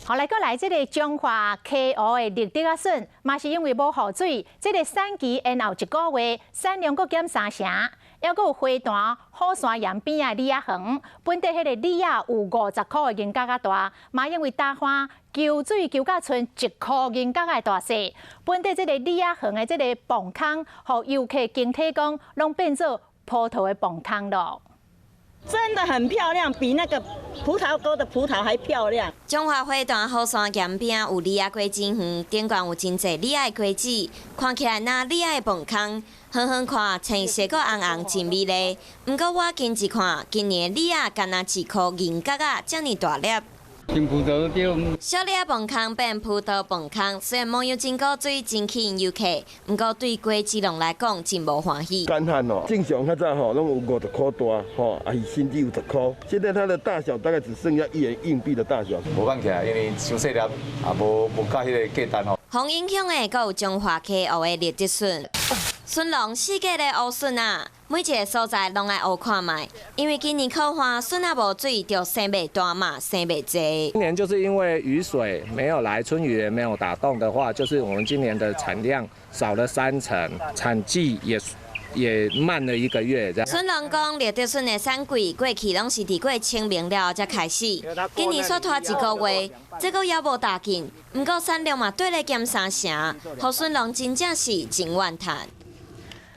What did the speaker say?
后来，来这个中华溪湖的绿地啊笋，嘛是因为无雨水，这个产期延后1个月，产量阁减3成。还佫有花坛、虎山岩边的李亚园，本地迄个李亚有50块的银角啊大，嘛因为大花求水求到剩1块银角的大小。本地这个李亚园的这个磅空，互游客经体讲，拢变做葡萄的磅空咯。 真的很漂亮，比那个葡萄沟的葡萄还漂亮。中华花坛虎山岩边有李亚果真园，顶悬有真侪李亚果子，看起来那李亚的磅空，远远看青色个红红真美丽。不过我近一看，今年李亚干那1颗银角啊，这么大粒。 新葡萄对。小李亚磅空变葡萄磅空，虽然没有真过水，真吸引游客，不过对果子农来讲真无欢喜。干旱哦，正常较早吼拢有50块大，吼也是甚至有10块。现在它的大小大概只剩下1元硬币的大小。无放起来，因为伤细粒，也无到迄个价单哦。受影响的，阁有中华溪湖的绿地笋。 笋龙世界的乌笋啊，每一个所在拢爱乌看卖，因为今年靠旱，笋啊无水，就生袂大嘛，生袂济。今年就是因为雨水没有来，春雨也没有打动的话，就是我们今年的产量少了3成，产季也慢了1个月这样。笋龙讲，绿地笋的产季过去拢是伫过清明了后才开始，今年煞拖1个月，这个也无大紧，不过产量嘛对咧减3成，互笋龙真正是真怨叹。